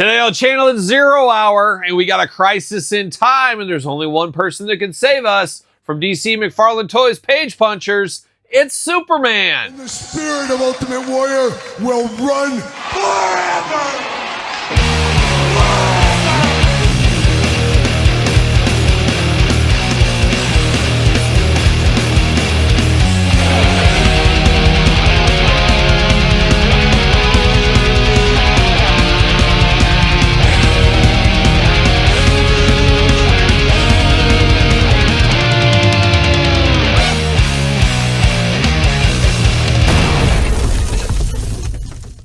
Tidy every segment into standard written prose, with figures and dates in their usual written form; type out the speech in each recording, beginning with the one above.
Today on channel it's 0 hour, and we got a crisis in time, and there's only one person that can save us from DC McFarlane Toys Page Punchers. It's Superman. And the spirit of Ultimate Warrior will run forever.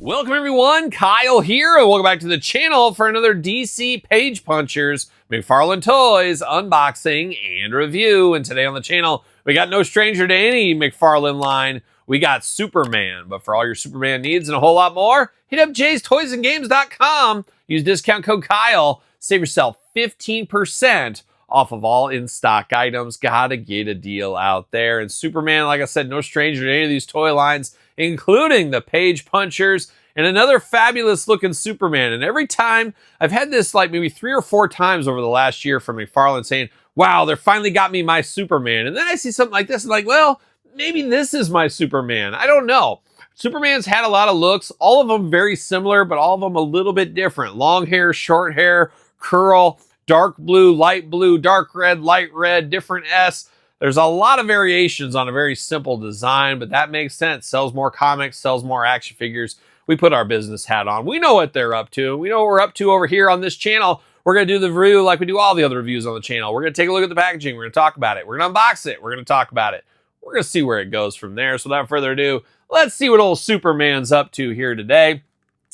Welcome everyone, Kyle here, and welcome back to the channel for another DC Page Punchers McFarlane Toys unboxing and review. And today on the channel, we got no stranger to any McFarlane line. We got Superman, but for all your Superman needs and a whole lot more, hit up jaystoysandgames.com. Use discount code Kyle. Save yourself 15% off of all in-stock items. Gotta get a deal out there. And Superman, like I said, no stranger to any of these toy lines, including the Page Punchers, and another fabulous looking Superman. And every time, I've had this like maybe 3 or 4 times over the last year from McFarlane saying, wow, they finally got me my Superman. And then I see something like this and like, well, maybe this is my Superman. I don't know. Superman's had a lot of looks, all of them very similar, but all of them a little bit different. Long hair, short hair, curl, dark blue, dark red, light red, different S. There's a lot of variations on a very simple design, but that makes sense. Sells more comics, sells more action figures. We put our business hat on. We know what they're up to. We know what we're up to over here on this channel. We're going to do the review like we do all the other reviews on the channel. We're going to take a look at the packaging. We're going to talk about it. We're going to unbox it. We're going to talk about it. We're going to see where it goes from there. So without further ado, let's see what old Superman's up to here today. It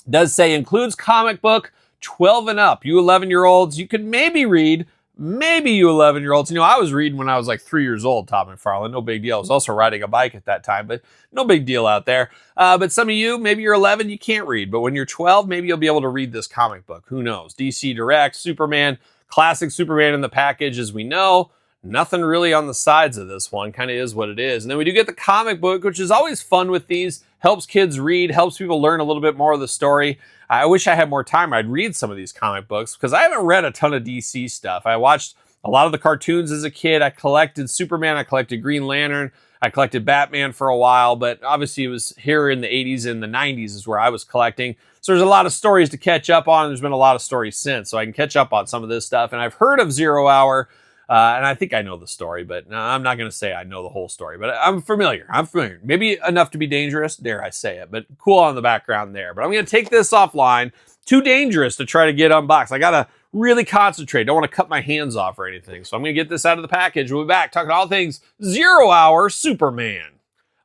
does say includes comic book, 12 and up. You 11-year-olds, you could maybe read. Maybe you 11-year-olds. You know, I was reading when I was like 3 years old, Tom McFarlane. No big deal. I was also riding a bike at that time, but no big deal out there. But some of you, maybe you're 11, you can't read. But when you're 12, maybe you'll be able to read this comic book. Who knows? DC Direct, Superman, classic Superman in the package, as we know. Nothing really on the sides of this one. Kind of is what it is. And then we do get the comic book, which is always fun with these. Helps kids read, helps people learn a little bit more of the story. I wish I had more time. I'd read some of these comic books because I haven't read a ton of DC stuff. I watched a lot of the cartoons as a kid. I collected Superman. I collected Green Lantern. I collected Batman for a while, but obviously it was here in the 80s and the 90s is where I was collecting. So there's a lot of stories to catch up on. There's been a lot of stories since, so I can catch up on some of this stuff. And I've heard of 0 Hour, and I think I know the story, but no, I'm not going to say I know the whole story, but I'm familiar. Maybe enough to be dangerous, dare I say it, but cool on the background there. But I'm going to take this offline. Too dangerous to try to get unboxed. I got to really concentrate. Don't want to cut my hands off or anything. So I'm going to get this out of the package. We'll be back talking all things 0 Hour Superman.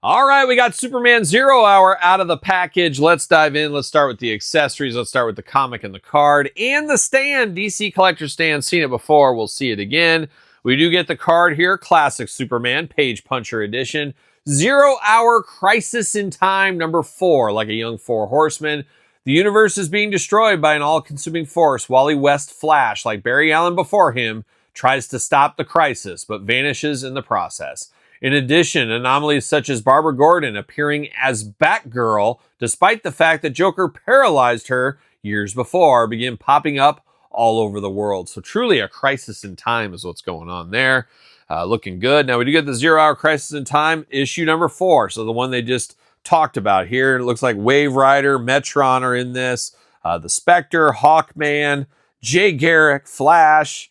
All right, we got Superman 0 Hour out of the package. Let's dive in. Let's start with the accessories. Let's start with the comic and the card and the stand. DC Collector Stand. Seen it before. We'll see it again. We do get the card here. Classic Superman, Page Puncher Edition. 0 Hour Crisis in Time, number 4, like a young 4 horseman. The universe is being destroyed by an all-consuming force. Wally West Flash, like Barry Allen before him, tries to stop the crisis, but vanishes in the process. In addition, anomalies such as Barbara Gordon appearing as Batgirl, despite the fact that Joker paralyzed her years before, begin popping up all over the world. So truly a crisis in time is what's going on there. Looking good. Now we do get the 0 Hour Crisis in Time, issue number 4. So the one they just talked about here. It looks like Wave Rider, Metron are in this. The Spectre, Hawkman, Jay Garrick, Flash.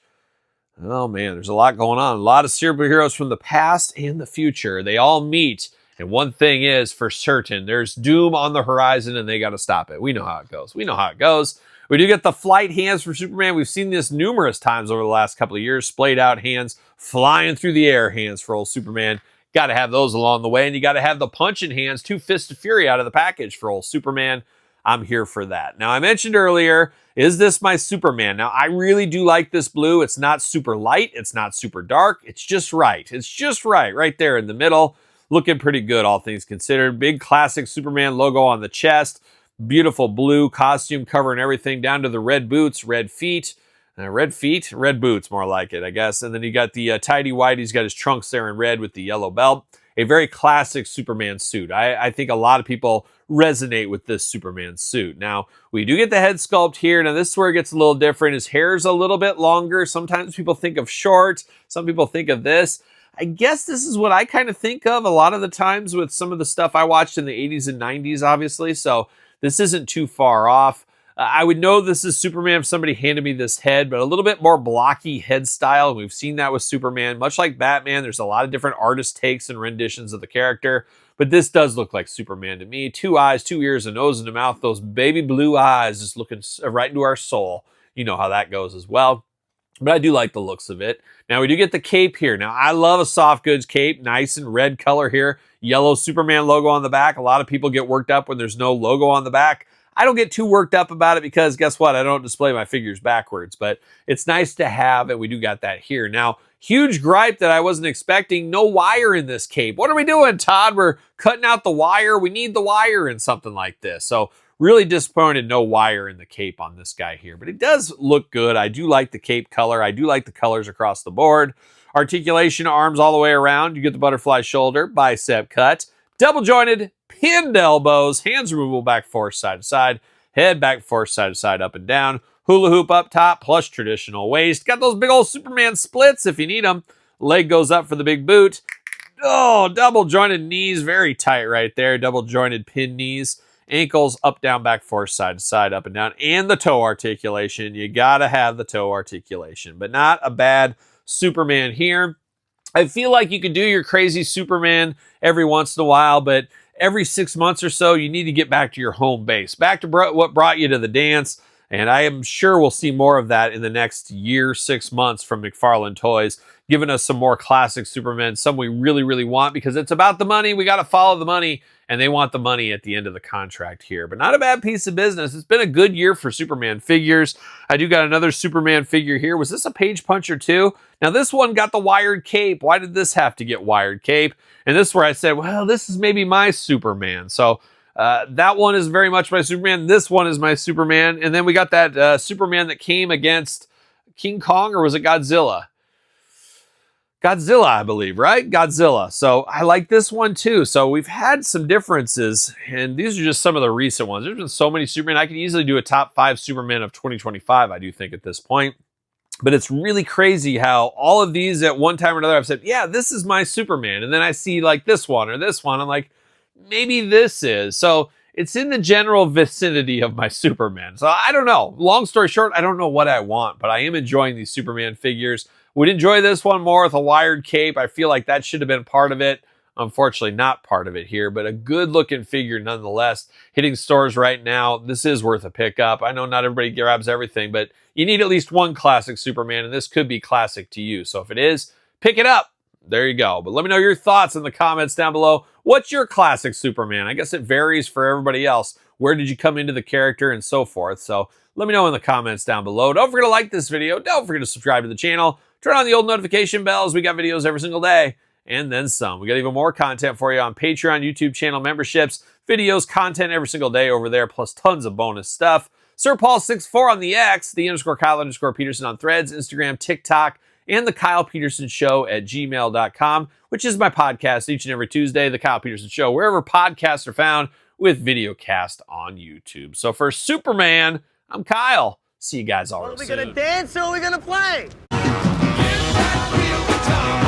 Oh man, there's a lot going on. A lot of superheroes from the past and the future. They all meet. And one thing is for certain, there's doom on the horizon and they got to stop it. We know how it goes. We do get the flight hands for Superman. We've seen this numerous times over the last couple of years. Splayed out hands, flying through the air hands for old Superman. Got to have those along the way. And you got to have the punching hands, 2 Fists of Fury out of the package for old Superman. I'm here for that. Now, I mentioned earlier, is this my Superman? Now, I really do like this blue. It's not super light. It's not super dark. It's just right. It's just right there in the middle. Looking pretty good, all things considered. Big classic Superman logo on the chest. Beautiful blue costume covering everything down to the red boots, red feet. Red boots, more like it, I guess. And then you got the tidy white. He's got his trunks there in red with the yellow belt. a very classic Superman suit. I think a lot of people resonate with this Superman suit. Now, we do get the head sculpt here. Now, this is where it gets a little different. His hair's a little bit longer. Sometimes people think of short. Some people think of this. I guess this is what I kind of think of a lot of the times with some of the stuff I watched in the 80s and 90s, obviously. So this isn't too far off. I would know this is Superman if somebody handed me this head, but a little bit more blocky head style. We've seen that with Superman. Much like Batman, there's a lot of different artist takes and renditions of the character, but this does look like Superman to me. 2 eyes, 2 ears, a nose, and a mouth. Those baby blue eyes just looking right into our soul. You know how that goes as well. But I do like the looks of it. Now, we do get the cape here. Now, I love a soft goods cape. Nice and red color here. Yellow Superman logo on the back. A lot of people get worked up when there's no logo on the back. I don't get too worked up about it because guess what? I don't display my figures backwards, but it's nice to have, and we do got that here. Now, huge gripe that I wasn't expecting, no wire in this cape. What are we doing, Todd? We're cutting out the wire. We need the wire in something like this. So really disappointed no wire in the cape on this guy here, but it does look good. I do like the cape color. I do like the colors across the board. Articulation, arms all the way around. You get the butterfly shoulder, bicep cut, double jointed, pinned elbows, hands removable back forth side to side, head back forth side to side, up and down, hula hoop up top, plus traditional waist. Got those big old Superman splits if you need them. Leg goes up for the big boot. Oh, double jointed knees, very tight right there. Double jointed pin knees. Ankles up, down, back, forth, side to side, up and down, and the toe articulation. You gotta have the toe articulation, but not a bad Superman here. I feel like you could do your crazy Superman every once in a while, but every 6 months or so, you need to get back to your home base, back to what brought you to the dance. And I am sure we'll see more of that in the next year, 6 months from McFarlane Toys, giving us some more classic Supermen, some we really, really want because it's about the money. We got to follow the money, and they want the money at the end of the contract here. But not a bad piece of business. It's been a good year for Superman figures. I do got another Superman figure here. Was this a page puncher too? Now this one got the wired cape. Why did this have to get wired cape? And this is where I said, well, this is maybe my Superman. So that one is very much my Superman. This one is my Superman. And then we got that Superman that came against King Kong, or was it Godzilla? Godzilla, I believe, right? Godzilla. So I like this one too. So we've had some differences, and these are just some of the recent ones. There's been so many Superman. I could easily do a top 5 Superman of 2025, I do think, at this point. But it's really crazy how all of these at one time or another I've said, yeah, this is my Superman. And then I see like this one or this one. I'm like, maybe this is. So it's in the general vicinity of my Superman. So I don't know. Long story short, I don't know what I want, but I am enjoying these Superman figures. Would enjoy this one more with a wired cape. I feel like that should have been part of it. Unfortunately, not part of it here, but a good looking figure nonetheless. Hitting stores right now, this is worth a pickup. I know not everybody grabs everything, but you need at least one classic Superman, and this could be classic to you. So if it is, pick it up. There you go. But let me know your thoughts in the comments down below. What's your classic Superman? I guess it varies for everybody else. Where did you come into the character and so forth? So let me know in the comments down below. Don't forget to like this video. Don't forget to subscribe to the channel. Turn on the old notification bells. We got videos every single day and then some. We got even more content for you on Patreon, YouTube channel memberships, videos, content every single day over there, plus tons of bonus stuff. Sir Paul64 on the X, _Kyle_Peterson on Threads, Instagram, TikTok, and TheKylePetersonShow at gmail.com, which is my podcast each and every Tuesday, The Kyle Peterson Show, wherever podcasts are found, with videocast on YouTube. So for Superman, I'm Kyle. See you guys all soon. Are we gonna dance or are we gonna play? Get that real guitar.